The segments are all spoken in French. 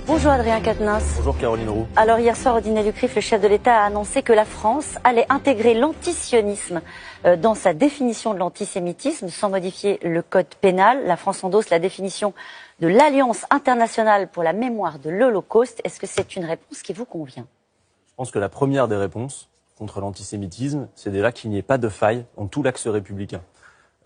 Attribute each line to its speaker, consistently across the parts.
Speaker 1: Bonjour Adrien Quatennens.
Speaker 2: Bonjour Caroline Roux.
Speaker 1: Alors hier soir au dîner du CRIF, le chef de l'État a annoncé que la France allait intégrer l'antisionisme dans sa définition de l'antisémitisme sans modifier le code pénal. La France endosse la définition de l'Alliance internationale pour la mémoire de l'Holocauste. Est-ce que c'est une réponse qui vous convient?
Speaker 2: Je pense que la première des réponses contre l'antisémitisme, c'est déjà qu'il n'y ait pas de faille en tout l'axe républicain.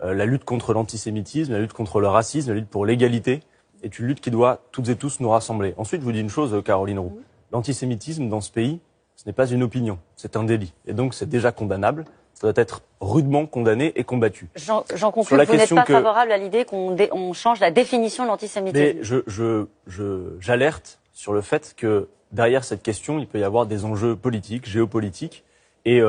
Speaker 2: La lutte contre l'antisémitisme, la lutte contre le racisme, la lutte pour l'égalité est une lutte qui doit toutes et tous nous rassembler. Ensuite, je vous dis une chose, Caroline Roux. L'antisémitisme dans ce pays, ce n'est pas une opinion, c'est un délit. Et donc, c'est déjà condamnable. Ça doit être rudement condamné et combattu.
Speaker 1: J'en conclus que vous n'êtes pas favorable à l'idée qu'on change la définition de l'antisémitisme.
Speaker 2: Mais j'alerte sur le fait que derrière cette question, il peut y avoir des enjeux politiques, géopolitiques. Et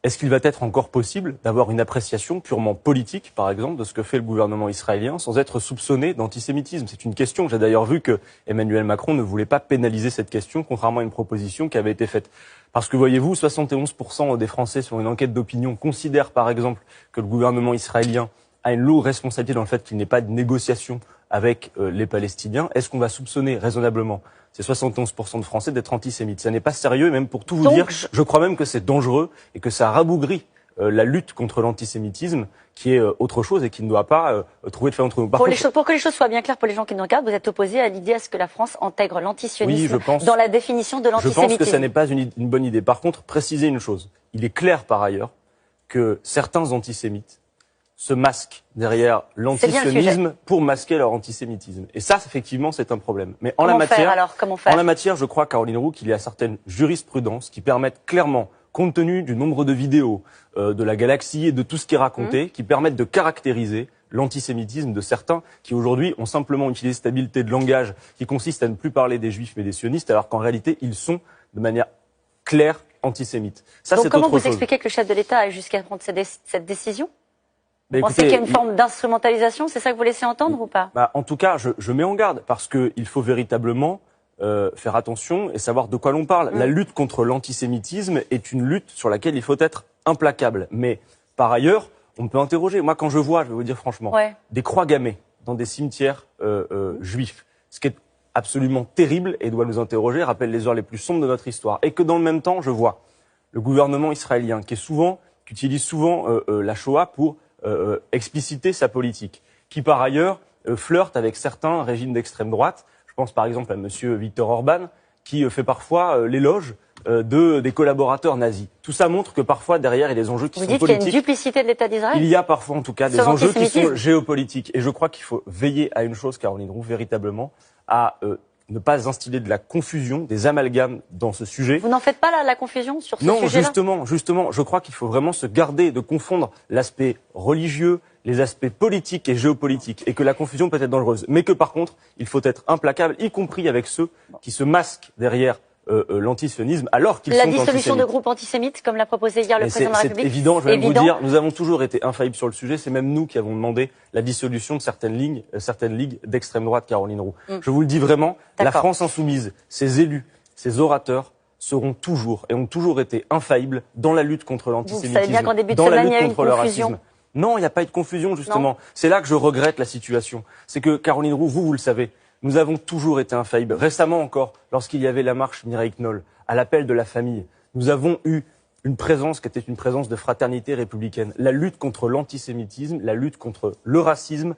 Speaker 2: est-ce qu'il va être encore possible d'avoir une appréciation purement politique, par exemple, de ce que fait le gouvernement israélien sans être soupçonné d'antisémitisme? C'est une question. J'ai d'ailleurs vu que Emmanuel Macron ne voulait pas pénaliser cette question, contrairement à une proposition qui avait été faite. Parce que, voyez-vous, 71% des Français, sur une enquête d'opinion, considèrent, par exemple, que le gouvernement israélien a une lourde responsabilité dans le fait qu'il n'y ait pas de négociation avec les Palestiniens. Est-ce qu'on va soupçonner raisonnablement ces 71% de Français d'être antisémites? Ça n'est pas sérieux, et même pour tout vous dire, je crois même que c'est dangereux et que ça rabougrit la lutte contre l'antisémitisme, qui est autre chose et qui ne doit pas trouver de faille entre nous.
Speaker 1: Pour que les choses soient bien claires pour les gens qui nous regardent, vous êtes opposé à l'idée à ce que la France intègre l'antisionisme dans la définition de l'antisémitisme.
Speaker 2: Je pense que ça n'est pas une bonne idée. Par contre, préciser une chose. Il est clair par ailleurs que certains antisémites se masquent derrière l'antisionisme pour masquer leur antisémitisme. Et ça, effectivement, c'est un problème. Mais en la matière, je crois, Caroline Roux, qu'il y a certaines jurisprudences qui permettent clairement, compte tenu du nombre de vidéos de la galaxie et de tout ce qui est raconté, qui permettent de caractériser l'antisémitisme de certains qui, aujourd'hui, ont simplement utilisé cette habileté de langage qui consiste à ne plus parler des juifs mais des sionistes, alors qu'en réalité, ils sont, de manière claire, antisémites. Ça, c'est autre chose.
Speaker 1: Donc comment vous expliquez que le chef de l'État ait jusqu'à prendre cette décision? Vous pensez qu'il y a une forme d'instrumentalisation? C'est ça que vous laissez entendre ou pas?
Speaker 2: En tout cas, je mets en garde, parce qu'il faut véritablement faire attention et savoir de quoi l'on parle. La lutte contre l'antisémitisme est une lutte sur laquelle il faut être implacable. Mais par ailleurs, on peut interroger. Moi, quand je vois, je vais vous dire franchement, des croix gammées dans des cimetières juifs, ce qui est absolument terrible et doit nous interroger, rappelle les heures les plus sombres de notre histoire. Et que dans le même temps, je vois le gouvernement israélien qui utilise souvent la Shoah pour expliciter sa politique, qui par ailleurs flirte avec certains régimes d'extrême droite. Je pense par exemple à monsieur Viktor Orban, qui fait parfois l'éloge des collaborateurs nazis. Tout ça montre que parfois derrière il y a des enjeux qui sont politiques.
Speaker 1: Vous dites qu'il y a une duplicité de l'État d'Israël? Il
Speaker 2: y a parfois en tout cas des enjeux qui sont géopolitiques. Et je crois qu'il faut veiller à une chose, Caroline Roux, véritablement, à ne pas instiller de la confusion, des amalgames dans ce sujet.
Speaker 1: Vous n'en faites pas la confusion sur ce sujet-là?
Speaker 2: Non, justement, je crois qu'il faut vraiment se garder de confondre l'aspect religieux, les aspects politiques et géopolitiques, et que la confusion peut être dangereuse. Mais que par contre, il faut être implacable, y compris avec ceux qui se masquent derrière l'antisionisme, alors qu'ils sont antisémites.
Speaker 1: La dissolution de groupes antisémites, comme l'a proposé hier le président de la République.
Speaker 2: C'est évident, je vais vous dire, nous avons toujours été infaillibles sur le sujet, c'est même nous qui avons demandé la dissolution de certaines ligues d'extrême droite, Caroline Roux. Je vous le dis vraiment, la France insoumise, ses élus, ses orateurs seront toujours et ont toujours été infaillibles dans la lutte contre l'antisémitisme, dans la lutte contre le racisme. Non, il n'y a pas eu de confusion, justement. C'est là que je regrette la situation. C'est que, Caroline Roux, vous le savez, nous avons toujours été infaillibles. Récemment encore, lorsqu'il y avait la marche Mireille Knoll, à l'appel de la famille, nous avons eu une présence qui était une présence de fraternité républicaine. La lutte contre l'antisémitisme, la lutte contre le racisme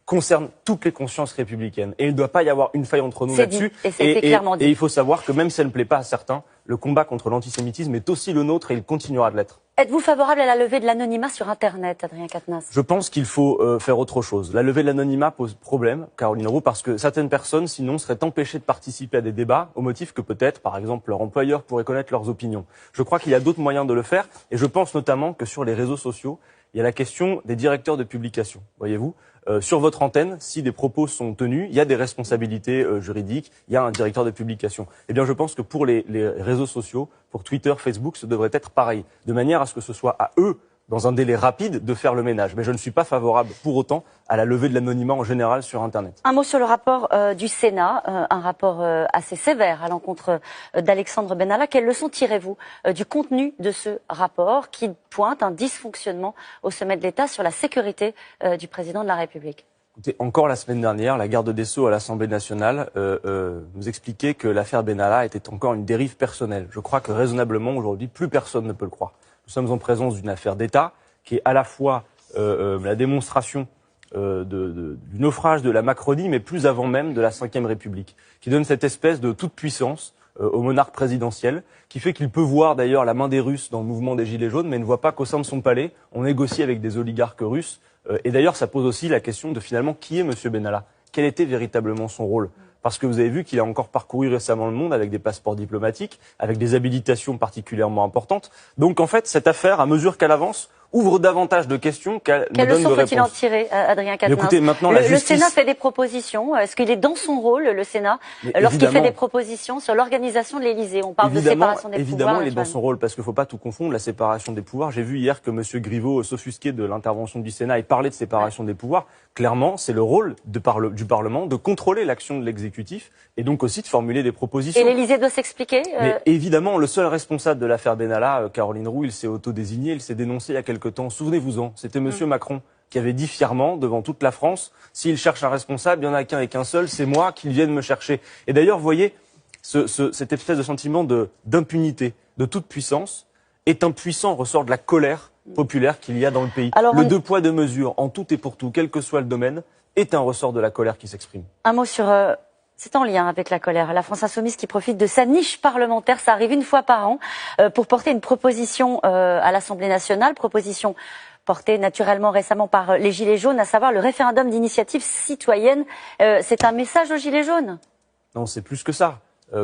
Speaker 2: concerne toutes les consciences républicaines. Et il ne doit pas y avoir une faille entre nous là-dessus. Et il faut savoir que même si ça ne plaît pas à certains, le combat contre l'antisémitisme est aussi le nôtre et il continuera de l'être.
Speaker 1: Êtes-vous favorable à la levée de l'anonymat sur Internet, Adrien Quatennens?
Speaker 2: Je pense qu'il faut faire autre chose. La levée de l'anonymat pose problème, Caroline Roux, parce que certaines personnes, sinon, seraient empêchées de participer à des débats au motif que peut-être, par exemple, leur employeur pourrait connaître leurs opinions. Je crois qu'il y a d'autres moyens de le faire, et je pense notamment que sur les réseaux sociaux, il y a la question des directeurs de publication. Voyez-vous, sur votre antenne, si des propos sont tenus, il y a des responsabilités juridiques, il y a un directeur de publication. Eh bien, je pense que pour les réseaux sociaux, pour Twitter, Facebook, ce devrait être pareil, de manière à ce que ce soit à eux, dans un délai rapide, de faire le ménage. Mais je ne suis pas favorable, pour autant, à la levée de l'anonymat en général sur Internet.
Speaker 1: Un mot sur le rapport du Sénat, un rapport assez sévère à l'encontre d'Alexandre Benalla. Quelle leçon tirez-vous du contenu de ce rapport qui pointe un dysfonctionnement au sommet de l'État sur la sécurité du président de la République?
Speaker 2: Écoutez, encore la semaine dernière, la garde des Sceaux à l'Assemblée nationale nous expliquait que l'affaire Benalla était encore une dérive personnelle. Je crois que raisonnablement, aujourd'hui, plus personne ne peut le croire. Nous sommes en présence d'une affaire d'État qui est à la fois la démonstration du naufrage de la Macronie, mais plus avant même de la Ve République, qui donne cette espèce de toute-puissance au monarque présidentiel, qui fait qu'il peut voir d'ailleurs la main des Russes dans le mouvement des Gilets jaunes, mais ne voit pas qu'au sein de son palais, on négocie avec des oligarques russes. Et d'ailleurs, ça pose aussi la question de finalement qui est M. Benalla ? Quel était véritablement son rôle ? Parce que vous avez vu qu'il a encore parcouru récemment le monde avec des passeports diplomatiques, avec des habilitations particulièrement importantes. Donc en fait, cette affaire, à mesure qu'elle avance, ouvre davantage de questions qu'elle ne donne de réponses.
Speaker 1: Quelle leçon faut-il en tirer, Adrien Quatennens ?
Speaker 2: Écoutez, maintenant,
Speaker 1: le Sénat fait des propositions. Est-ce qu'il est dans son rôle, le Sénat, lorsqu'il fait des propositions sur l'organisation de l'Élysée ? On parle de séparation des pouvoirs.
Speaker 2: Évidemment, il est dans son rôle, parce qu'il ne faut pas tout confondre, la séparation des pouvoirs. J'ai vu hier que M. Griveaux s'offusquait de l'intervention du Sénat et parlait de séparation des pouvoirs. Clairement, c'est le rôle du Parlement de contrôler l'action de l'exécutif et donc aussi de formuler des propositions.
Speaker 1: Et l'Élysée doit s'expliquer
Speaker 2: Mais évidemment, le seul responsable de l'affaire Benalla, Caroline Roux, il s'est autodésigné, il s'est dénoncé il y a quelque temps. Souvenez-vous-en, c'était M. Macron qui avait dit fièrement devant toute la France, s'il cherche un responsable, il n'y en a qu'un et qu'un seul, c'est moi qu'il vienne me chercher. Et d'ailleurs, vous voyez, cette espèce de sentiment d'impunité, de toute puissance, est un puissant ressort de la colère populaire qu'il y a dans le pays. Alors, le deux poids, deux mesures, en tout et pour tout, quel que soit le domaine, est un ressort de la colère qui s'exprime.
Speaker 1: Un mot sur... C'est en lien avec la colère. La France insoumise qui profite de sa niche parlementaire, ça arrive une fois par an, pour porter une proposition à l'Assemblée nationale, proposition portée naturellement récemment par les Gilets jaunes, à savoir le référendum d'initiative citoyenne. C'est un message aux Gilets jaunes ?
Speaker 2: Non, c'est plus que ça.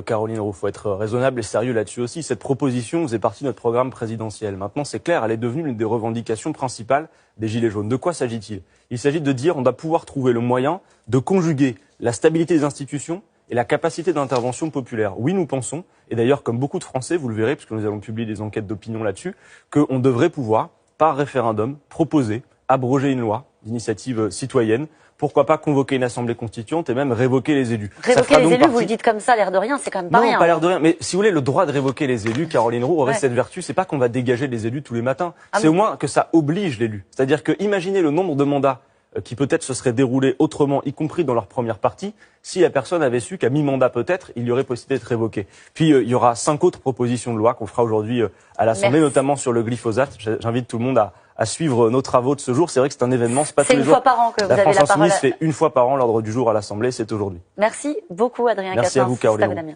Speaker 2: Caroline Roux, il faut être raisonnable et sérieux là-dessus aussi. Cette proposition faisait partie de notre programme présidentiel. Maintenant, c'est clair, elle est devenue l'une des revendications principales des Gilets jaunes. De quoi s'agit-il ? Il s'agit de dire qu'on doit pouvoir trouver le moyen de conjuguer la stabilité des institutions et la capacité d'intervention populaire. Oui, nous pensons, et d'ailleurs comme beaucoup de Français, vous le verrez, puisque nous allons publier des enquêtes d'opinion là-dessus, qu'on devrait pouvoir, par référendum, proposer, abroger une loi d'initiative citoyenne. Pourquoi pas convoquer une assemblée constituante et même révoquer les élus.
Speaker 1: Révoquer les élus, vous le dites comme ça, l'air de rien, c'est quand même pas rien.
Speaker 2: Non, pas l'air de rien. Mais si vous voulez, le droit de révoquer les élus, Caroline Roux aurait cette vertu, c'est pas qu'on va dégager les élus tous les matins. C'est au moins que ça oblige l'élu. C'est-à-dire que imaginez le nombre de mandats qui peut-être se seraient déroulés autrement, y compris dans leur première partie, si la personne avait su qu'à mi-mandat peut-être, il y aurait possibilité d'être révoqué. Puis il y aura 5 autres propositions de loi qu'on fera aujourd'hui à l'Assemblée, notamment sur le glyphosate. J'invite tout le monde à suivre nos travaux de ce jour. C'est vrai que c'est un événement, c'est pas tous les jours.
Speaker 1: C'est une fois par an que vous avez la parole.
Speaker 2: La France insoumise fait une fois par an l'ordre du jour à l'Assemblée, c'est aujourd'hui.
Speaker 1: Merci beaucoup Adrien Quatennens.
Speaker 2: Merci à vous Caroline.